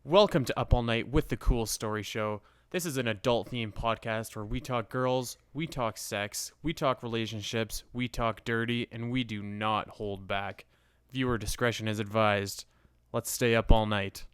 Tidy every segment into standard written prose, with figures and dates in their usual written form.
Welcome to Up All Night with the Cool Story Show. This is an adult-themed podcast where we talk girls, we talk sex, we talk relationships, we talk dirty, and we do not hold back. Viewer discretion is advised. Let's stay up all night.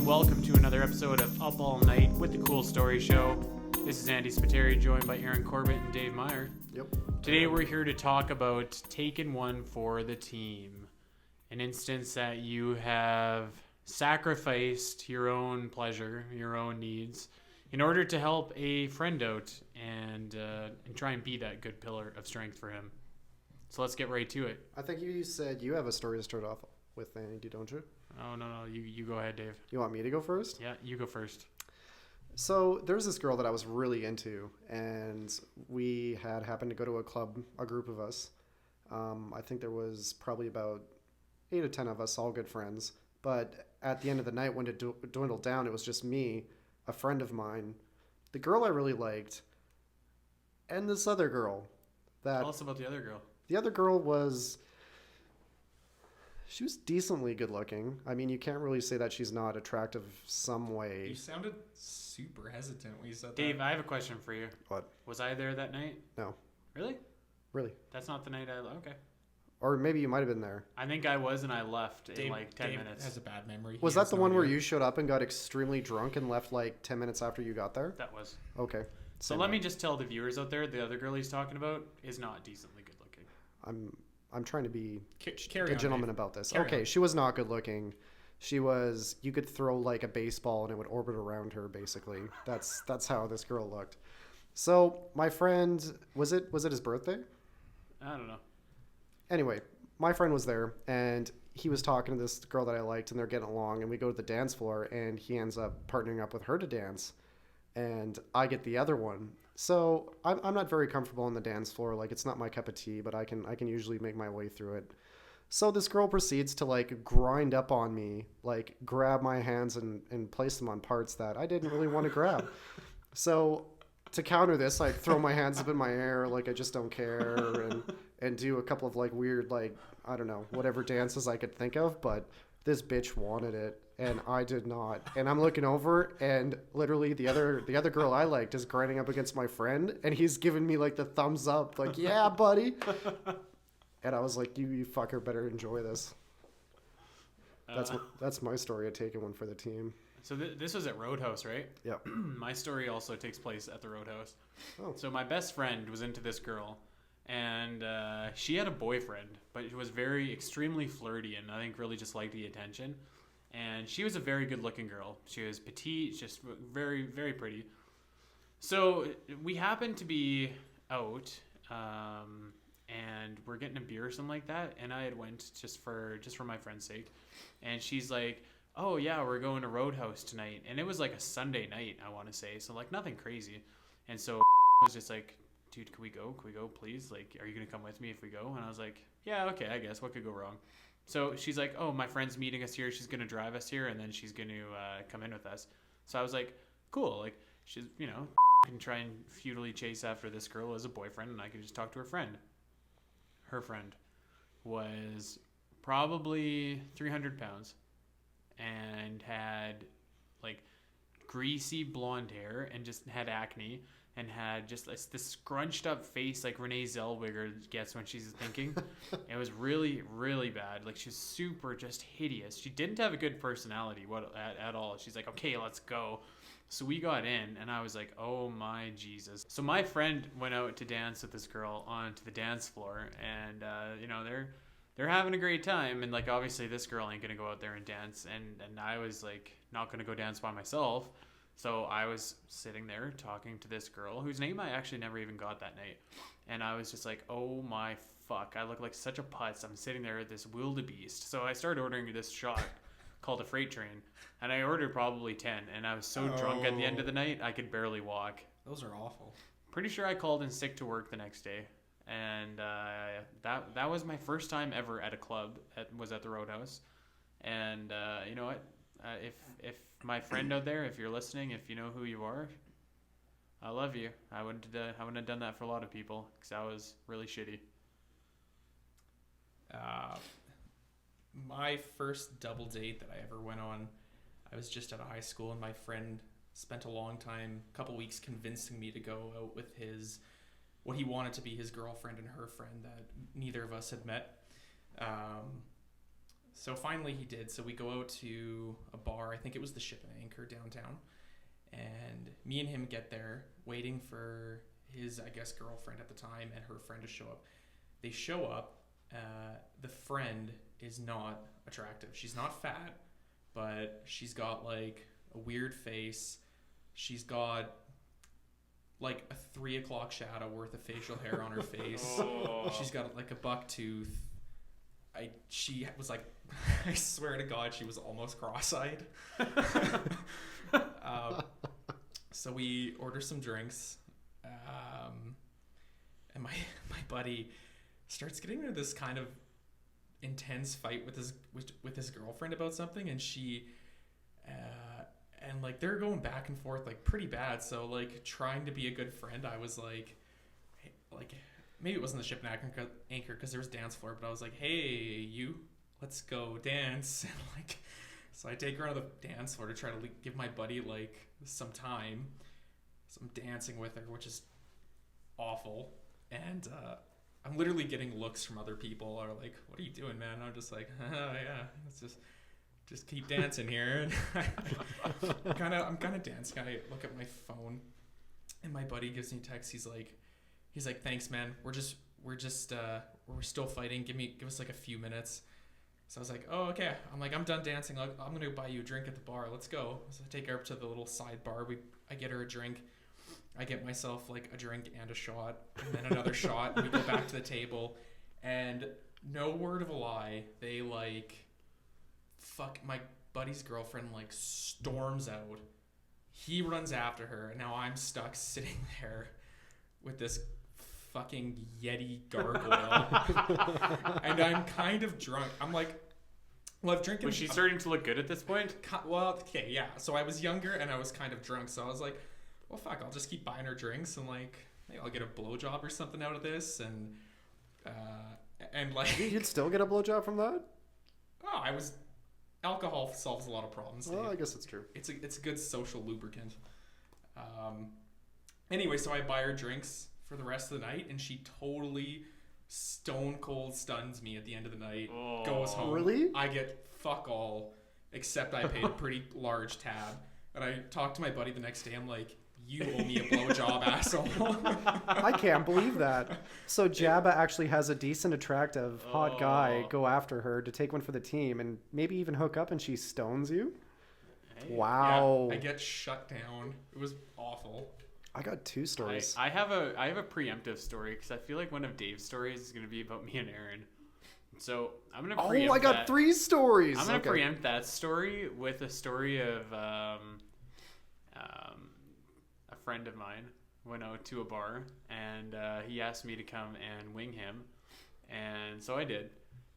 Welcome to another episode of Up All Night with the Cool Story Show. This is Andy Spiteri, joined by Aaron Corbett and Dave Meyer. Yep. Today we're here to talk about taking one for the team. An instance that you have sacrificed your own pleasure, your own needs, in order to help a friend out and try and be that good pillar of strength for him. So let's get right to it. I think you said you have a story to start off with, Andy, don't you? Oh, no. You go ahead, Dave. You want me to go first? Yeah, you go first. So there's this girl that I was really into, and we had happened to go to a club, a group of us. I think there was probably about 8 or 10 of us, all good friends. But at the end of the night, when it dwindled down, it was just me, a friend of mine, the girl I really liked, and this other girl. Tell us about the other girl. The other girl was... She was decently good looking. I mean, you can't really say that she's not attractive some way. You sounded super hesitant when you said Dave, that. I have a question for you. What? Was I there that night? No. Really? Really? That's not the night okay. Or maybe you might have been there. I think I was, and I left in like 10 Dave minutes. has a bad memory. Was that the one where you showed up and got extremely drunk and left like 10 minutes after you got there? That was. Okay. So let me just tell the viewers out there, the other girl he's talking about is not decently good looking. I'm trying to be Carry a gentleman about this. Carry Okay, on. she was not good looking. She was, you could throw like a baseball and it would orbit around her basically. That's how this girl looked. So my friend, was it his birthday? I don't know. Anyway, my friend was there and he was talking to this girl that I liked and they're getting along and we go to the dance floor and he ends up partnering up with her to dance and I get the other one. So I'm not very comfortable on the dance floor. Like, it's not my cup of tea, but I can usually make my way through it. So this girl proceeds to like grind up on me, like grab my hands and place them on parts that I didn't really want to grab. So to counter this, I throw my hands up in my air like I just don't care and do a couple of like weird, like, I don't know, whatever dances I could think of. But this bitch wanted it and I did not. And I'm looking over and literally the other girl I liked is grinding up against my friend and he's giving me like the thumbs up, like, yeah, buddy. And I was like, you fucker better enjoy this. That's my story of taking one for the team. So this was at Roadhouse, right? Yeah. My story also takes place at the Roadhouse. Oh. So my best friend was into this girl, and she had a boyfriend, but he was extremely flirty, and I think really just liked the attention. And she was a very good-looking girl. She was petite, just very, very pretty. So we happened to be out, and we're getting a beer or something like that. And I had went just for my friend's sake. And she's like, "Oh yeah, we're going to Roadhouse tonight." And it was like a Sunday night, I want to say, so like nothing crazy. And so I was just like, "Dude, can we go? Can we go, please? Like, are you gonna come with me if we go?" And I was like, "Yeah, okay, I guess. What could go wrong?" So she's like, "Oh, my friend's meeting us here. She's going to drive us here, and then she's going to come in with us." So I was like, cool. Like, she's, can try and futilely chase after this girl as a boyfriend, and I could just talk to her friend. Her friend was probably 300 pounds and had, like, greasy blonde hair and just had acne and had just this scrunched up face like Renee Zellweger gets when she's thinking. It was really, really bad. Like, she's super just hideous. She didn't have a good personality at all. She's like, "Okay, let's go." So we got in and I was like, oh my Jesus. So my friend went out to dance with this girl onto the dance floor and, they're having a great time. And like, obviously this girl ain't going to go out there and dance. And I was like, not going to go dance by myself. So I was sitting there talking to this girl whose name I actually never even got that night. And I was just like, oh my fuck, I look like such a putz. I'm sitting there at this wildebeest. So I started ordering this shot called a freight train. And I ordered probably 10. And I was so drunk at the end of the night, I could barely walk. Those are awful. Pretty sure I called in sick to work the next day. and that was my first time ever at a club. Was at the Roadhouse, and you know what? If my friend out there, if you're listening, if you know who you are, I love you. I wouldn't have done that for a lot of people because that was really shitty. My first double date that I ever went on, I was just out of high school, and my friend spent a long time, a couple weeks, convincing me to go out with what he wanted to be his girlfriend and her friend that neither of us had met. So finally he did. So we go out to a bar. I think it was the Ship and Anchor downtown. And me and him get there, waiting for his, I guess, girlfriend at the time and her friend to show up. They show up. The friend is not attractive. She's not fat, but she's got like a weird face. She's got like a 3 o'clock shadow worth of facial hair on her face. Oh. She's got like a buck tooth. She was like, I swear to God, she was almost cross-eyed. So we order some drinks, and my buddy starts getting into this kind of intense fight with his girlfriend about something, and she and like they're going back and forth like pretty bad. So like trying to be a good friend, I was like maybe it wasn't the Ship and Anchor because there was dance floor, but I was like, hey, you, let's go dance. And like, so I take her on the dance floor to try to give my buddy like some time. So I'm dancing with her, which is awful. And I'm literally getting looks from other people are like, what are you doing, man? And I'm just like, yeah, let's just keep dancing here. And I'm kind of dancing. I look at my phone, and my buddy gives me a text. He's like, thanks, man. We're still fighting. Give us like a few minutes. So I was like, oh, okay. I'm like, I'm done dancing. I'm going to buy you a drink at the bar. Let's go. So I take her up to the little side bar. I get her a drink. I get myself like a drink and a shot, and then another shot. And we go back to the table, and no word of a lie, they like, fuck, my buddy's girlfriend like storms out. He runs after her, and now I'm stuck sitting there with this fucking Yeti gargoyle. And I'm kind of drunk. I'm like, well, I've drinking. Was she starting to look good at this point? Well, okay, yeah. So I was younger and I was kind of drunk. So I was like, well, fuck, I'll just keep buying her drinks and like, maybe I'll get a blowjob or something out of this. And like, You'd still get a blowjob from that? oh, alcohol solves a lot of problems. Well, Dave. I guess it's true. It's a good social lubricant. Anyway, so I buy her drinks for the rest of the night, and she totally stone cold stuns me at the end of the night. Oh. Goes home. Really? I get fuck all, except I paid a pretty large tab. And I talked to my buddy the next day. I'm like, you owe me a blowjob, asshole. I can't believe that. So Jabba actually has a decent, attractive, hot guy go after her to take one for the team and maybe even hook up, and she stones you? Hey. Wow. Yeah, I get shut down. It was awful. I got 2 stories. I have a preemptive story because I feel like one of Dave's stories is going to be about me and Aaron. So I'm going to preempt I got that. 3 stories. I'm going to preempt that story with a story of a friend of mine went out to a bar, and he asked me to come and wing him, and so I did.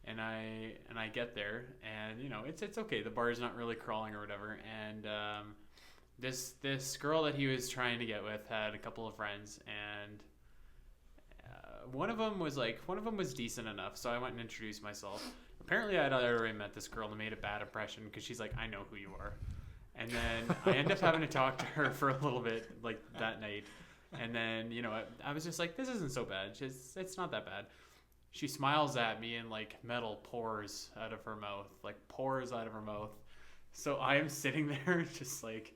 And I get there, and you know it's okay. The bar is not really crawling or whatever, and this girl that he was trying to get with had a couple of friends, and one of them was decent enough, so I went and introduced myself. Apparently, I had already met this girl and made a bad impression because she's like, I know who you are. And then I end up having to talk to her for a little bit, like that night. And then, you know, I was just like, this isn't so bad. It's not that bad. She smiles at me and like metal pours out of her mouth, So I am sitting there just like,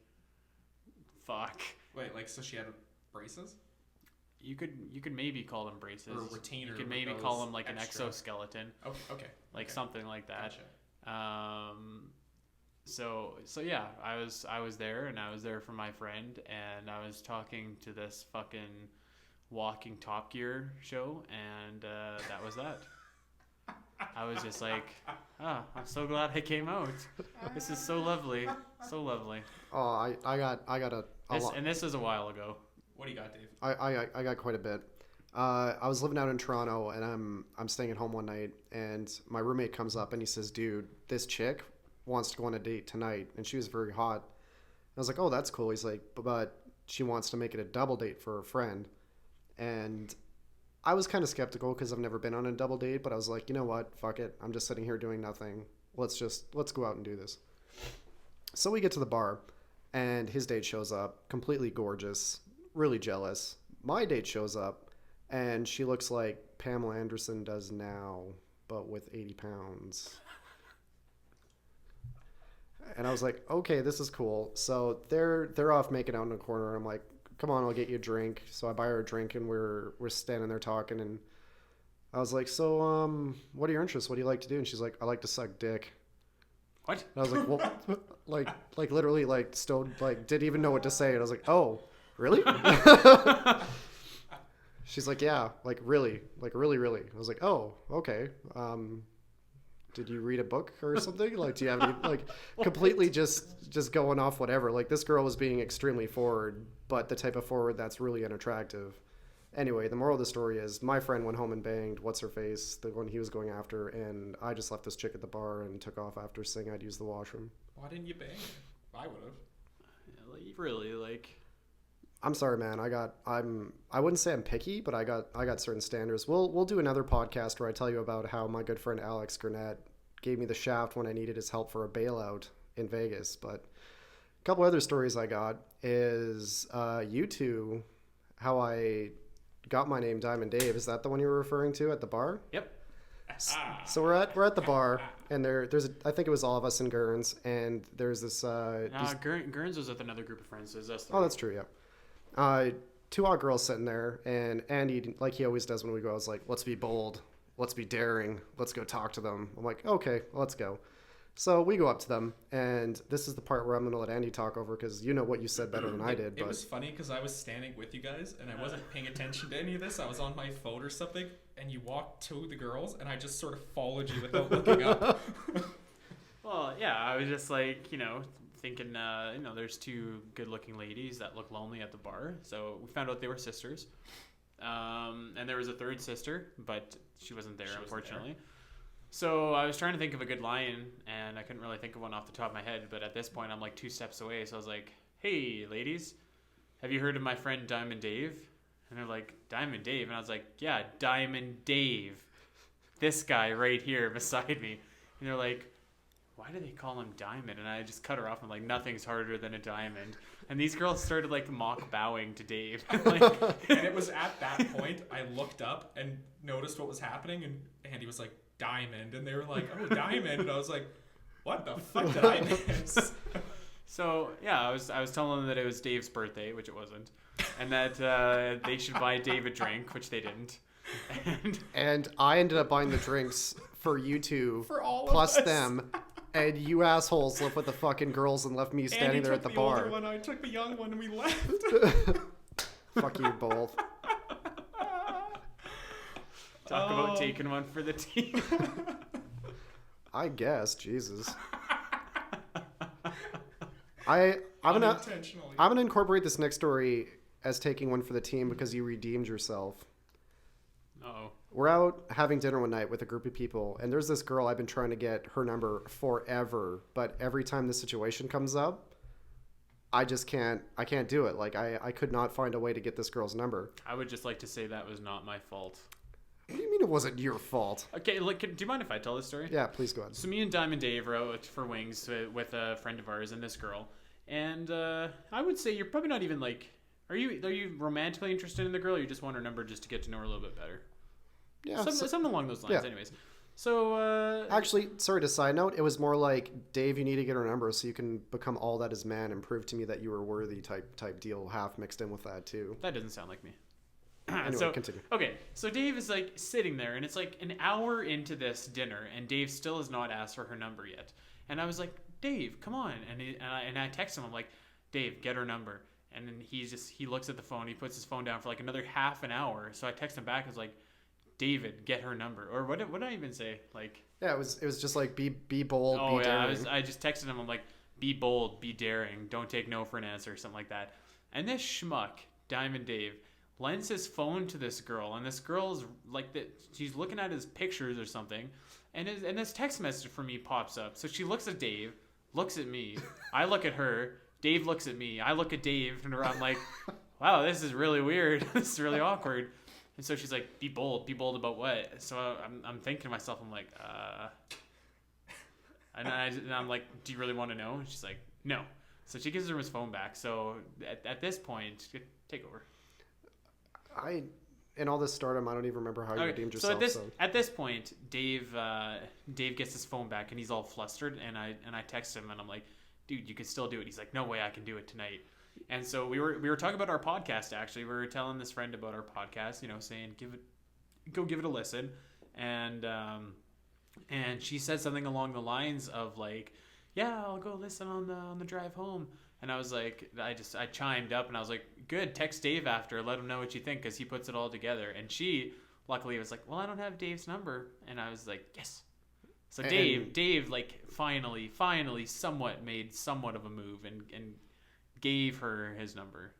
fuck. Wait, like, so she had braces? You could maybe call them braces. Or a retainer. You could with maybe those call them like extra. an exoskeleton. Okay. Like okay. something like that. Gotcha. So yeah, I was there, and I was there for my friend, and I was talking to this fucking walking Top Gear show, and that was that. I was just like, I'm so glad I came out. This is so lovely, so lovely. Oh, I got a lot. And this is a while ago. What do you got, Dave? I got quite a bit. I was living out in Toronto, and I'm staying at home one night, and my roommate comes up and he says, "Dude, this chick wants to go on a date tonight," and she was very hot. I was like, "Oh, that's cool." He's like, "But she wants to make it a double date for a friend," and I was kind of skeptical because I've never been on a double date, but I was like, you know what? Fuck it. I'm just sitting here doing nothing. Let's go out and do this. So we get to the bar, and his date shows up, completely gorgeous, really jealous. My date shows up, and she looks like Pamela Anderson does now, but with 80 pounds. And I was like, okay, this is cool. So they're off making out in the corner. I'm like, come on, I'll get you a drink. So I buy her a drink, and we're standing there talking, and I was like, so what are your interests? What do you like to do? And she's like, I like to suck dick. What? And I was like, well, like literally, like stoned, like didn't even know what to say. And I was like, oh, really? She's like, yeah, like really, really. I was like, oh, okay. Did you read a book or something? Like, do you have any, like, completely just going off whatever. Like, this girl was being extremely forward, but the type of forward that's really unattractive. Anyway, the moral of the story is my friend went home and banged what's-her-face, the one he was going after, and I just left this chick at the bar and took off after saying I'd use the washroom. Why didn't you bang her? I would have. Really, like... I'm sorry, man. I wouldn't say I'm picky, but I got certain standards. We'll do another podcast where I tell you about how my good friend Alex Gurnett gave me the shaft when I needed his help for a bailout in Vegas. But a couple other stories I got is you two, how I got my name Diamond Dave. Is that the one you were referring to at the bar? Yep. So we're at the bar, and I think it was all of us in Gurns, and there's this. Gurns was with another group of friends. So it was us three. Oh, that's true. Yeah. Two hot girls sitting there, and Andy, like he always does when we go, is like, let's be bold, let's be daring, let's go talk to them. I'm like, okay, let's go. So we go up to them, and this is the part where I'm going to let Andy talk over because you know what you said better than I did. It was funny because I was standing with you guys, and I wasn't paying attention to any of this. I was on my phone or something, and you walked to the girls, and I just sort of followed you without looking up. Well, yeah, I was just like, thinking, there's two good-looking ladies that look lonely at the bar. So we found out they were sisters. And there was a third sister, but she wasn't there, unfortunately. So I was trying to think of a good line, and I couldn't really think of one off the top of my head. But at this point, I'm like 2 steps away. So I was like, hey, ladies, have you heard of my friend Diamond Dave? And they're like, Diamond Dave? And I was like, yeah, Diamond Dave. This guy right here beside me. And they're like, why do they call him Diamond? And I just cut her off. I'm like, nothing's harder than a diamond. And these girls started like mock bowing to Dave. And it was at that point I looked up and noticed what was happening, and Andy was like, Diamond, and they were like, oh, Diamond, and I was like, what the fuck did I miss? So yeah, I was telling them that it was Dave's birthday, which it wasn't, and that they should buy Dave a drink, which they didn't. And I ended up buying the drinks for you two, for all plus of us. them. And you assholes left with the fucking girls and left me standing Andy there at the bar. Older one, I took the young one, and we left. Fuck you both. Talk about taking one for the team. I guess, Jesus. I'm gonna incorporate this next story as taking one for the team because you redeemed yourself. Uh-oh. We're out having dinner one night with a group of people, and there's this girl I've been trying to get her number forever, but every time this situation comes up, I can't do it. Like, I could not find a way to get this girl's number. I would just like to say that was not my fault. What do you mean it wasn't your fault? Okay, do you mind if I tell this story? Yeah, please go ahead. So me and Diamond Dave were out for wings with a friend of ours and this girl, and I would say you're probably not even like, are you romantically interested in the girl, or you just want her number just to get to know her a little bit better? Yeah, something along those lines. Yeah. Anyways, so actually, sorry to side note, it was more like, Dave, you need to get her number so you can become all that is man and prove to me that you were worthy type deal, half mixed in with that too. That doesn't sound like me. Anyway, so, continue. Okay, so Dave is like sitting there, and it's like an hour into this dinner, and Dave still has not asked for her number yet. And I was like, Dave, come on. And I text him, I'm like, Dave, get her number. And then he looks at the phone, he puts his phone down for like another half an hour. So I text him back, I was like, David, get her number. Or what did I even say? Like, yeah, it was just like, be bold, be daring. I just texted him, I'm like, be bold, be daring, don't take no for an answer, something like that. And this schmuck, Diamond Dave, lends his phone to this girl, and this girl's like that. She's looking at his pictures or something, and this text message from me pops up. So she looks at Dave, looks at me, I look at her, Dave looks at me, I look at Dave, and I'm like, wow, this is really weird. This is really awkward. And so she's like, be bold about what? So I'm thinking to myself, I'm like, and I'm like, do you really want to know? And she's like, no. So she gives him his phone back. So at this point, take over. In all this stardom, I don't even remember how you redeemed yourself. So at this point, Dave gets his phone back and he's all flustered, and I text him and I'm like, dude, you can still do it. He's like, no way, I can do it tonight. And so we were talking about our podcast. Actually, we were telling this friend about our podcast. Saying go give it a listen, and she said something along the lines of like, yeah, I'll go listen on the drive home. And I was like, I chimed up and I was like, good, text Dave after, let him know what you think, because he puts it all together. And she luckily was like, well, I don't have Dave's number. And I was like, yes. So Dave like finally somewhat made somewhat of a move and gave her his number.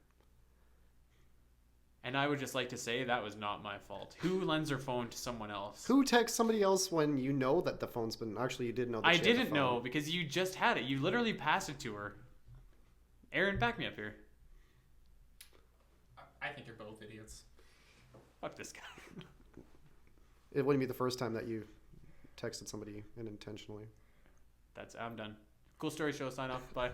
And I would just like to say that was not my fault. Who lends her phone to someone else? Who texts somebody else when you know that the phone's been... Actually, you did know that I she had the didn't phone. know because you just had it. You literally passed it to her. Aaron, back me up here. I think you're both idiots. Fuck this guy. It wouldn't be the first time that you texted somebody unintentionally. I'm done. Cool story show. Sign off. Bye.